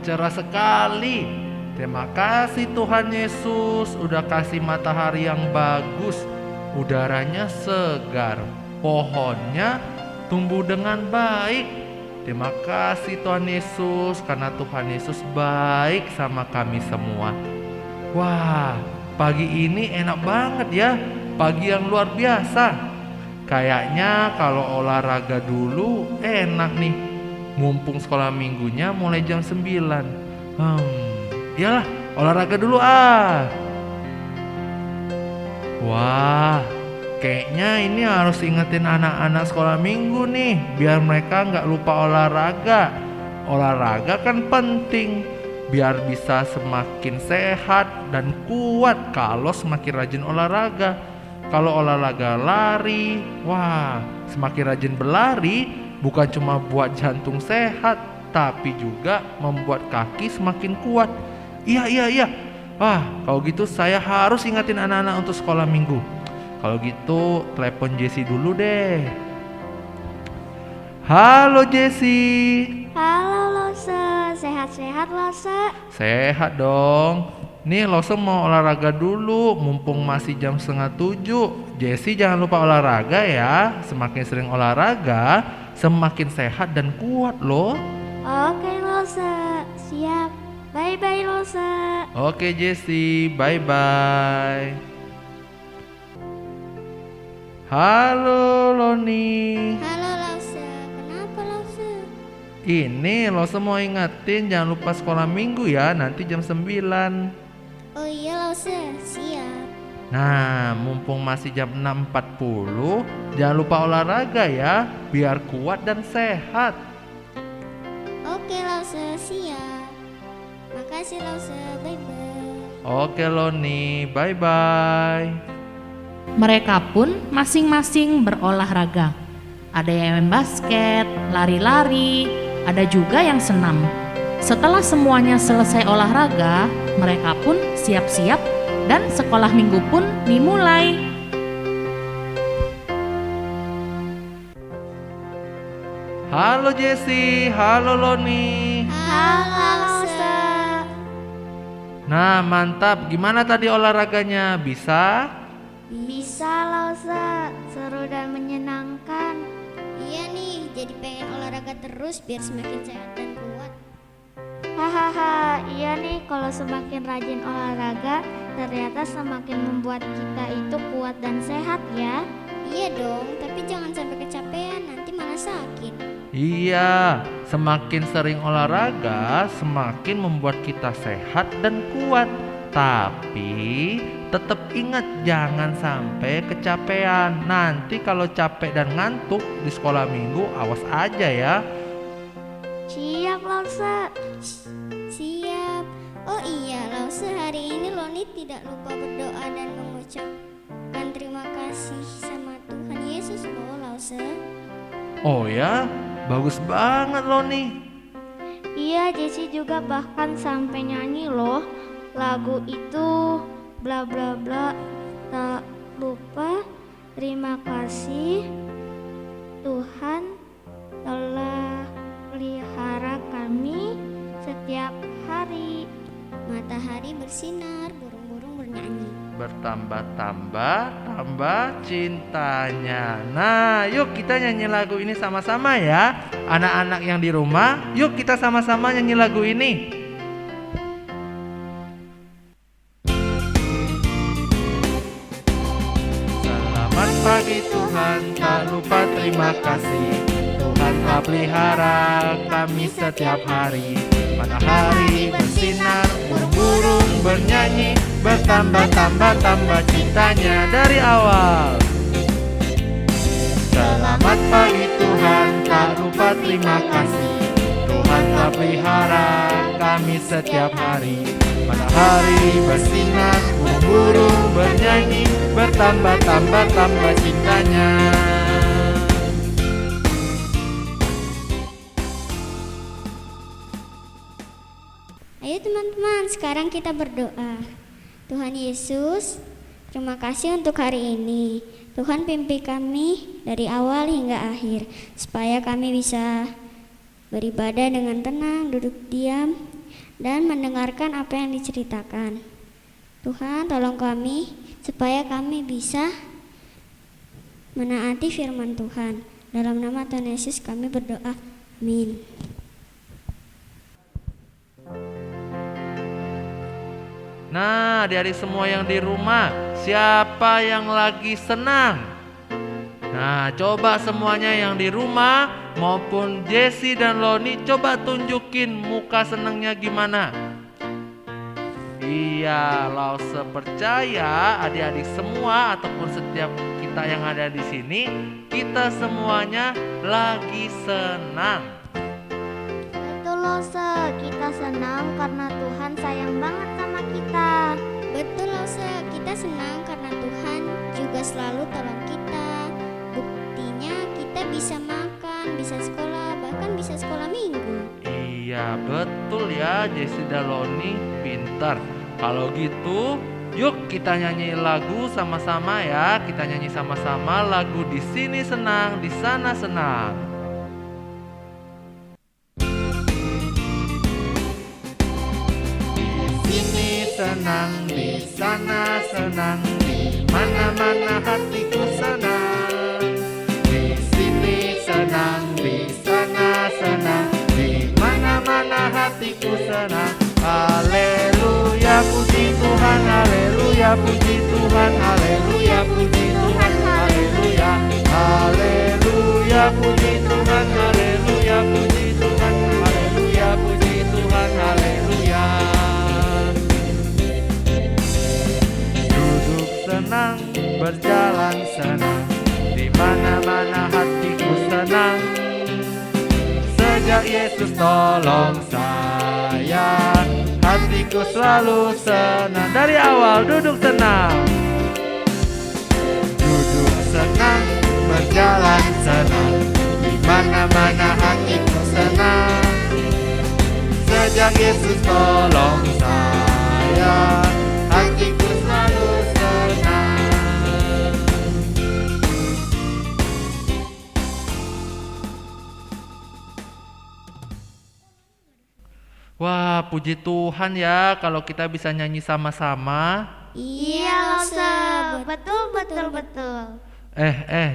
cerah sekali. Terima kasih Tuhan Yesus, udah kasih matahari yang bagus, udaranya segar, pohonnya tumbuh dengan baik. Terima kasih Tuhan Yesus, karena Tuhan Yesus baik sama kami semua. Wah, pagi ini enak banget ya, pagi yang luar biasa. Kayaknya kalau olahraga dulu enak nih, mumpung sekolah minggunya mulai jam 9. Iyalah, olahraga dulu ah. Wah, kayaknya ini harus ingetin anak-anak sekolah minggu nih, biar mereka nggak lupa olahraga. Olahraga kan penting, biar bisa semakin sehat dan kuat kalau semakin rajin olahraga. Kalau olahraga lari, wah, semakin rajin berlari bukan cuma buat jantung sehat, tapi juga membuat kaki semakin kuat. Iya. Wah, kalau gitu saya harus ingatin anak-anak untuk sekolah minggu. Kalau gitu telepon Jessie dulu deh. Halo Jessie. Halo Lose, sehat-sehat Lose? Sehat dong. Nih Lose mau olahraga dulu, mumpung masih jam 6:30. Jessie jangan lupa olahraga ya. Semakin sering olahraga, semakin sehat dan kuat loh. Oke Lose, siap. Bye-bye Lose. Oke Jessie, bye-bye. Halo Loni. Halo Lose, kenapa Lose? Ini Lose mau ingetin jangan lupa sekolah minggu ya, nanti jam 9. Oh iya Lose, siap. Nah, mumpung masih jam 6.40, jangan lupa olahraga ya, biar kuat dan sehat. Oke Lose, siap. Makasih Lose, bye-bye. Oke Loni, bye-bye. Mereka pun masing-masing berolahraga. Ada yang main basket, lari-lari, ada juga yang senam. Setelah semuanya selesai olahraga, mereka pun siap-siap dan sekolah minggu pun dimulai. Halo Jessie, halo Loni. Halo Lose. Nah, mantap. Gimana tadi olahraganya? Bisa? Bisa Lose, seru dan menyenangkan. Iya nih, jadi pengen olahraga terus biar semakin sehat dan kuat. Hahaha, iya nih kalau semakin rajin olahraga ternyata semakin membuat kita itu kuat dan sehat ya. Iya dong, tapi jangan sampai kecapean, nanti malah sakit. Iya, semakin sering olahraga, semakin membuat kita sehat dan kuat. Tapi tetap ingat jangan sampai kecapean. Nanti kalau capek dan ngantuk di sekolah minggu, awas aja ya. Siap Lause. Siap. Oh iya Lause, hari ini Loni tidak lupa berdoa dan mengucapkan terima kasih sama Tuhan Yesus loh Lause. Oh ya, bagus banget Loni. Iya, Jessie juga bahkan sampai nyanyi loh lagu itu, bla bla bla, tak lupa terima kasih Tuhan telah pelihara kami setiap hari. Matahari bersinar, burung-burung bernyanyi. Bertambah-tambah, tambah cintanya. Nah, yuk kita nyanyi lagu ini sama-sama ya. Anak-anak yang di rumah, yuk kita sama-sama nyanyi lagu ini. Selamat pagi Tuhan, tak lupa terima kasih. Tuhan telah pelihara kami setiap hari. Matahari bersinar, burung-burung bernyanyi, bertambah-tambah cintanya dari awal. Selamat pagi Tuhan, tak lupa terima kasih. Tuhan telah pelihara kami setiap hari. Matahari bersinar, burung-burung bernyanyi, bertambah-tambah cintanya. Ayo teman-teman, sekarang kita berdoa. Tuhan Yesus, terima kasih untuk hari ini. Tuhan pimpin kami dari awal hingga akhir, supaya kami bisa beribadah dengan tenang, duduk diam, dan mendengarkan apa yang diceritakan. Tuhan, tolong kami supaya kami bisa menaati firman Tuhan. Dalam nama Tuhan Yesus kami berdoa. Amin. Nah, adik-adik semua yang di rumah, siapa yang lagi senang? Nah, coba semuanya yang di rumah maupun Jesse dan Loni coba tunjukin muka senangnya gimana. Iya, Lause percaya adik-adik semua ataupun setiap kita yang ada di sini, kita semuanya lagi senang. Betul Lause, kita senang karena Tuhan sayang banget sama kita. Betul Lause, kita senang karena Tuhan juga selalu tolong kita. Buktinya kita bisa makan, bisa sekolah, bahkan bisa sekolah minggu. Iya, betul ya, Jesse dan Loni pintar. Kalau gitu, yuk kita nyanyi lagu sama-sama ya. Kita nyanyi sama-sama lagu Di Sini Senang, Di Sana Senang. Di sini senang, di sana senang, di mana-mana hatiku senang. Di sini senang, di sana senang, di mana-mana hatiku senang. Haleluya, puji Tuhan, haleluya, puji Tuhan, haleluya, puji Tuhan, haleluya. Haleluya, puji Tuhan, haleluya, puji Tuhan, haleluya, puji Tuhan, haleluya. Duduk senang, berjalan senang, di mana-mana hatiku senang. Sejak Yesus tolong saya, hatiku selalu senang. Dari awal duduk senang. Duduk senang, berjalan senang, di mana-mana hatiku senang. Sejak Yesus tolong saya, hatiku selalu senang. Wah, puji Tuhan ya kalau kita bisa nyanyi sama-sama. Iya Lause, betul.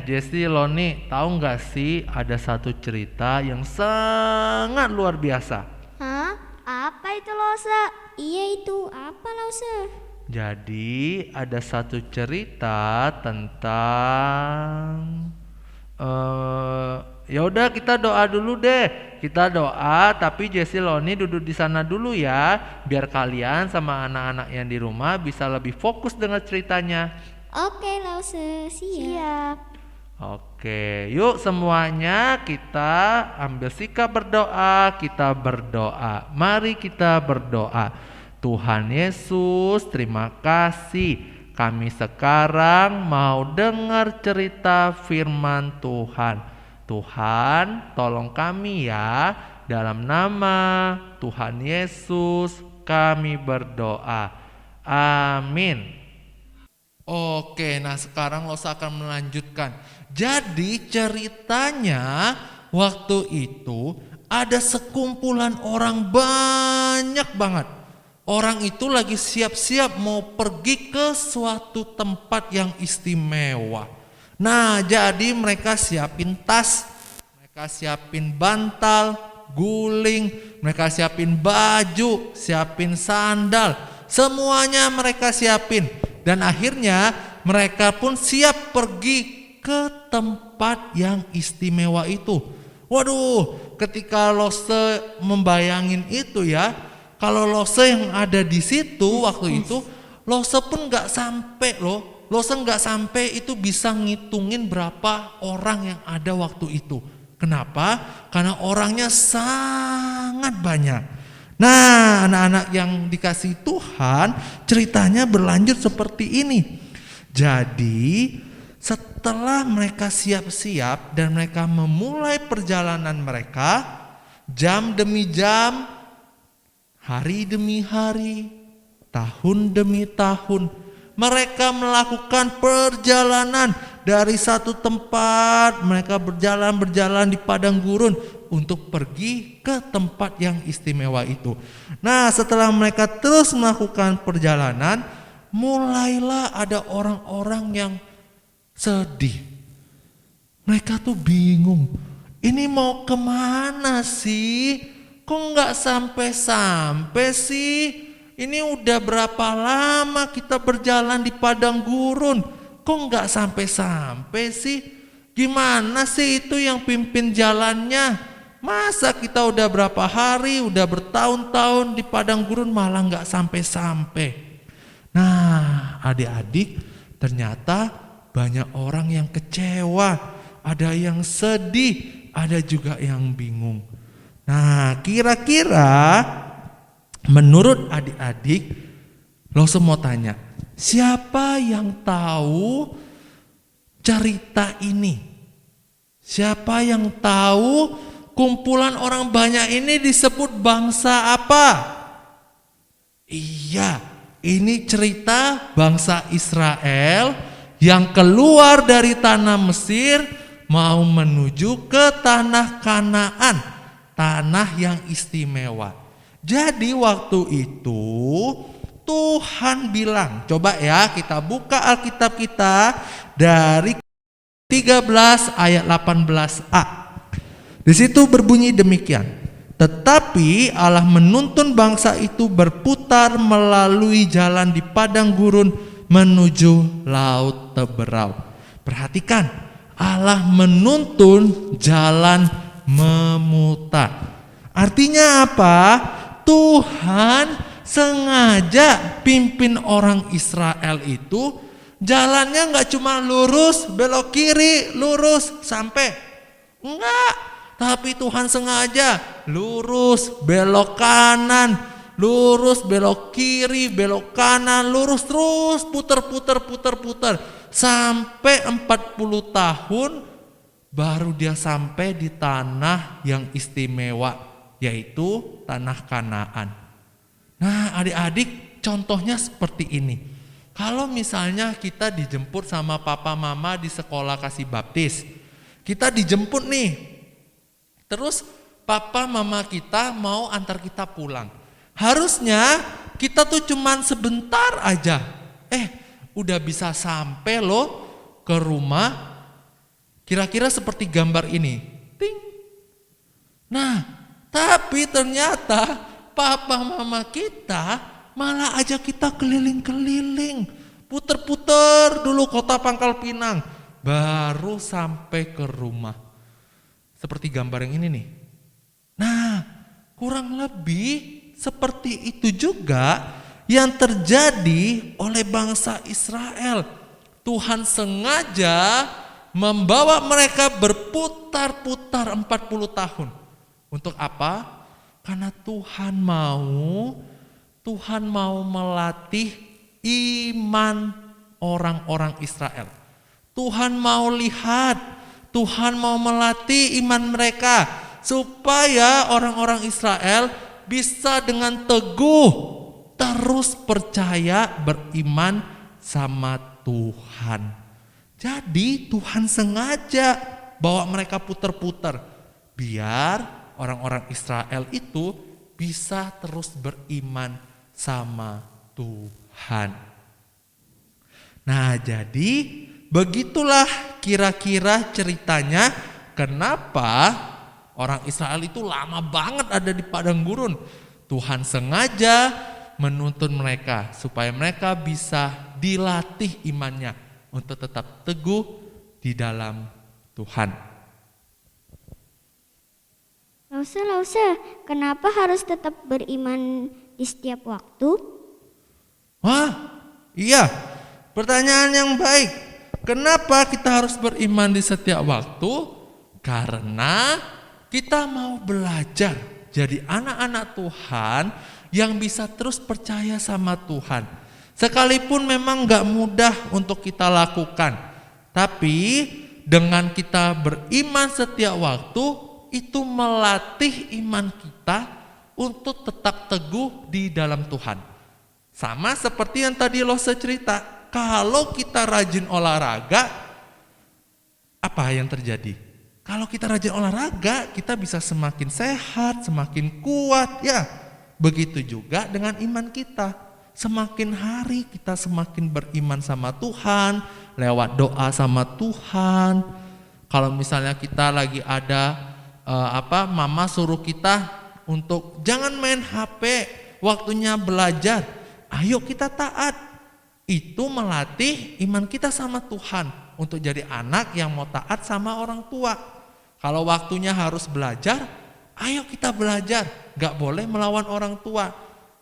Jesse, Loni, tahu nggak sih ada satu cerita yang sangat luar biasa. Hah? Apa itu Lause? Iya itu, apa Lause? Jadi ada satu cerita tentang ya udah kita doa dulu deh. Kita doa, tapi Jesse, Loni duduk di sana dulu ya, biar kalian sama anak-anak yang di rumah bisa lebih fokus dengan ceritanya. Oke Lause, siap. Oke, yuk semuanya kita ambil sikap berdoa, kita berdoa. Mari kita berdoa. Tuhan Yesus, terima kasih. Kami sekarang mau dengar cerita firman Tuhan. Tuhan, tolong kami ya. Dalam nama Tuhan Yesus kami berdoa. Amin. Oke, nah sekarang Lause akan melanjutkan. Jadi ceritanya waktu itu ada sekumpulan orang banyak banget. Orang itu lagi siap-siap mau pergi ke suatu tempat yang istimewa. Nah, jadi mereka siapin tas, mereka siapin bantal, guling, mereka siapin baju, siapin sandal, semuanya mereka siapin. Dan akhirnya mereka pun siap pergi ke tempat yang istimewa itu. Waduh, ketika Lause membayangin itu ya, kalau Lause yang ada di situ waktu itu, Lause pun gak sampai loh. Lause nggak sampai itu bisa ngitungin berapa orang yang ada waktu itu. Kenapa? Karena orangnya sangat banyak. Nah, anak-anak yang dikasih Tuhan, ceritanya berlanjut seperti ini. Jadi, setelah mereka siap-siap dan mereka memulai perjalanan mereka, jam demi jam, hari demi hari, tahun demi tahun, mereka melakukan perjalanan dari satu tempat. Mereka berjalan di padang gurun untuk pergi ke tempat yang istimewa itu. Nah, setelah mereka terus melakukan perjalanan, mulailah ada orang-orang yang sedih. Mereka tuh bingung, ini mau kemana sih? Kok nggak sampai-sampai sih? Ini udah berapa lama kita berjalan di padang gurun? Kok nggak sampai-sampai sih? Gimana sih itu yang pimpin jalannya? Masa kita udah berapa hari, udah bertahun-tahun di padang gurun malah nggak sampai-sampai? Nah, adik-adik, ternyata banyak orang yang kecewa, ada yang sedih, ada juga yang bingung. Nah, kira-kira menurut adik-adik, lo semua tanya, siapa yang tahu cerita ini? Siapa yang tahu kumpulan orang banyak ini disebut bangsa apa? Iya, ini cerita bangsa Israel yang keluar dari tanah Mesir mau menuju ke tanah Kanaan, tanah yang istimewa. Jadi waktu itu Tuhan bilang, coba ya kita buka Alkitab kita dari 13 ayat 18a. Di situ berbunyi demikian. Tetapi Allah menuntun bangsa itu berputar melalui jalan di padang gurun menuju laut teberau. Perhatikan, Allah menuntun jalan memutar. Artinya apa? Tuhan sengaja pimpin orang Israel itu jalannya nggak cuma lurus, belok kiri, lurus, sampai. Enggak, tapi Tuhan sengaja lurus, belok kanan, lurus, belok kiri, belok kanan, lurus terus, putar. Sampai 40 tahun baru dia sampai di tanah yang istimewa, yaitu tanah Kanaan. Nah, adik-adik, contohnya seperti ini. Kalau misalnya kita dijemput sama papa mama di sekolah kasih baptis, kita dijemput nih, terus papa mama kita mau antar kita pulang. Harusnya kita tuh cuman sebentar aja, udah bisa sampai loh ke rumah. Kira-kira seperti gambar ini, ting. Nah, tapi ternyata papa mama kita malah ajak kita keliling-keliling, puter-puter dulu kota Pangkal Pinang, baru sampai ke rumah. Seperti gambar yang ini nih. Nah, kurang lebih seperti itu juga yang terjadi oleh bangsa Israel. Tuhan sengaja membawa mereka berputar-putar 40 tahun. Untuk apa? Karena Tuhan mau melatih iman orang-orang Israel. Tuhan mau lihat, Tuhan mau melatih iman mereka supaya orang-orang Israel bisa dengan teguh terus percaya beriman sama Tuhan. Jadi Tuhan sengaja bawa mereka putar-putar biar orang-orang Israel itu bisa terus beriman sama Tuhan. Nah, jadi begitulah kira-kira ceritanya kenapa orang Israel itu lama banget ada di padang gurun. Tuhan sengaja menuntun mereka supaya mereka bisa dilatih imannya untuk tetap teguh di dalam Tuhan. Lausa, kenapa harus tetap beriman di setiap waktu? Wah, iya, pertanyaan yang baik. Kenapa kita harus beriman di setiap waktu? Karena kita mau belajar jadi anak-anak Tuhan yang bisa terus percaya sama Tuhan. Sekalipun memang gak mudah untuk kita lakukan, tapi dengan kita beriman setiap waktu, itu melatih iman kita untuk tetap teguh di dalam Tuhan. Sama seperti yang tadi Lose cerita, kalau kita rajin olahraga, apa yang terjadi? Kalau kita rajin olahraga, kita bisa semakin sehat, semakin kuat ya. Begitu juga dengan iman kita. Semakin hari kita semakin beriman sama Tuhan, lewat doa sama Tuhan. Kalau misalnya kita lagi ada mama suruh kita untuk jangan main HP, waktunya belajar. Ayo kita taat. Itu melatih iman kita sama Tuhan untuk jadi anak yang mau taat sama orang tua. Kalau waktunya harus belajar, ayo kita belajar. Gak boleh melawan orang tua.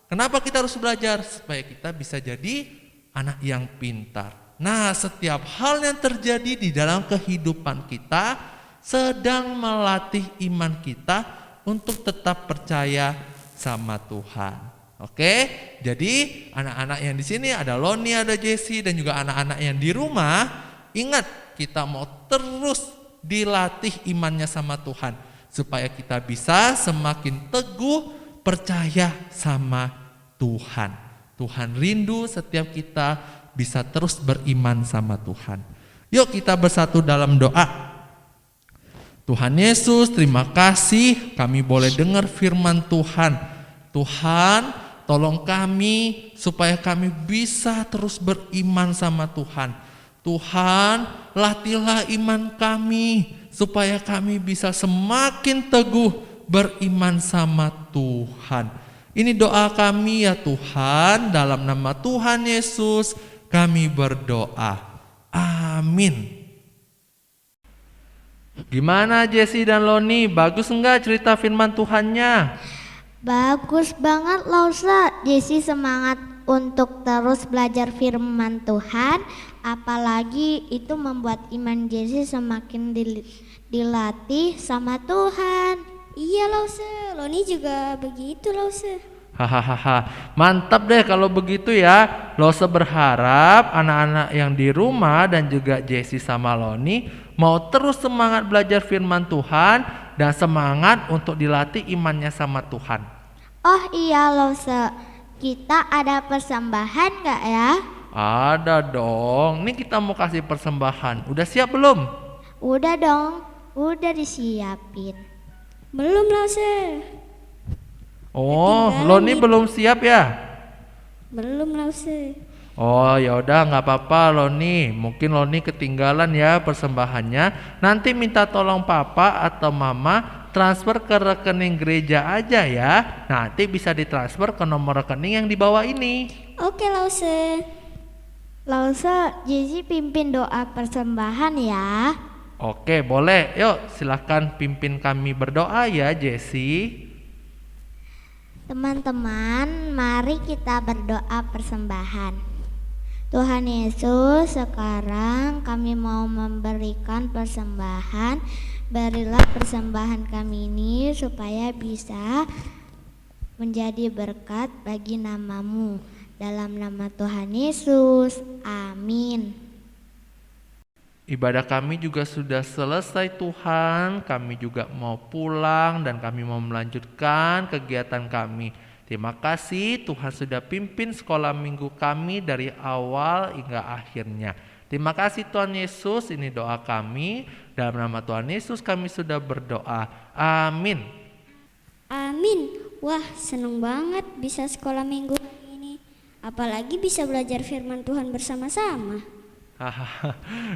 Kenapa kita harus belajar? Supaya kita bisa jadi anak yang pintar. Nah, setiap hal yang terjadi di dalam kehidupan kita sedang melatih iman kita untuk tetap percaya sama Tuhan. Oke? Jadi anak-anak yang di sini ada Loni, ada Jesse, dan juga anak-anak yang di rumah, ingat kita mau terus dilatih imannya sama Tuhan supaya kita bisa semakin teguh percaya sama Tuhan. Tuhan rindu setiap kita bisa terus beriman sama Tuhan. Yuk kita bersatu dalam doa. Tuhan Yesus, terima kasih kami boleh dengar firman Tuhan. Tuhan, tolong kami supaya kami bisa terus beriman sama Tuhan. Tuhan, latihlah iman kami supaya kami bisa semakin teguh beriman sama Tuhan. Ini doa kami ya Tuhan, dalam nama Tuhan Yesus kami berdoa. Amin. Gimana Jesse dan Loni, bagus enggak cerita firman Tuhannya? Bagus banget Lause. Jesse semangat untuk terus belajar firman Tuhan. Apalagi itu membuat iman Jesse semakin dilatih sama Tuhan. Iya Lause, Loni juga begitu Lause. Hahaha, mantap deh kalau begitu ya. Lose berharap anak-anak yang di rumah dan juga Jesse sama Loni mau terus semangat belajar firman Tuhan dan semangat untuk dilatih imannya sama Tuhan. Oh iya Lause, kita ada persembahan gak ya? Ada dong, ini kita mau kasih persembahan. Udah siap belum? Udah dong, udah disiapin. Belum Lause. Oh, Loni belum siap ya? Belum Lause. Oh ya udah nggak apa-apa Loni, mungkin Loni ketinggalan ya persembahannya. Nanti minta tolong papa atau mama transfer ke rekening gereja aja ya. Nanti bisa ditransfer ke nomor rekening yang di bawah ini. Oke Lause. Lause, Jesse pimpin doa persembahan ya. Oke boleh, yuk silahkan pimpin kami berdoa ya Jesse. Teman-teman, mari kita berdoa persembahan. Tuhan Yesus, sekarang kami mau memberikan persembahan. Berilah persembahan kami ini supaya bisa menjadi berkat bagi nama-Mu. Dalam nama Tuhan Yesus, amin. Ibadah kami juga sudah selesai Tuhan, kami juga mau pulang dan kami mau melanjutkan kegiatan kami. Terima kasih Tuhan sudah pimpin sekolah minggu kami dari awal hingga akhirnya. Terima kasih Tuhan Yesus, ini doa kami. Dalam nama Tuhan Yesus kami sudah berdoa. Amin. Amin. Wah, seneng banget bisa sekolah minggu ini. Apalagi bisa belajar firman Tuhan bersama-sama.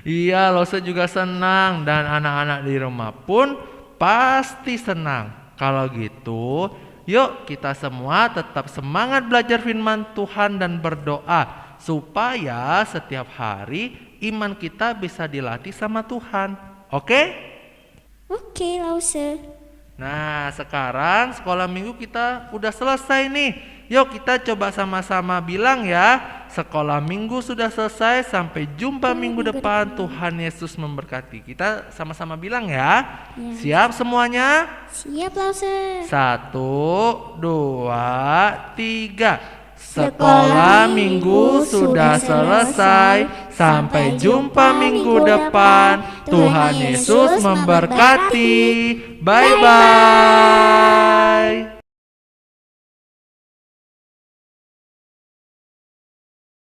Iya, Lose juga senang dan anak-anak di rumah pun pasti senang. Kalau gitu, yuk kita semua tetap semangat belajar firman Tuhan dan berdoa supaya setiap hari iman kita bisa dilatih sama Tuhan. Oke? Oke, Lause. Nah, sekarang sekolah minggu kita udah selesai nih. Yuk kita coba sama-sama bilang ya, sekolah minggu sudah selesai, sampai jumpa minggu depan. Tuhan Yesus memberkati. Kita sama-sama bilang ya. Siap semuanya? Siap Lause. 1, 2, 3. Sekolah minggu sudah selesai, sampai jumpa minggu depan. Tuhan Yesus memberkati. Bye-bye.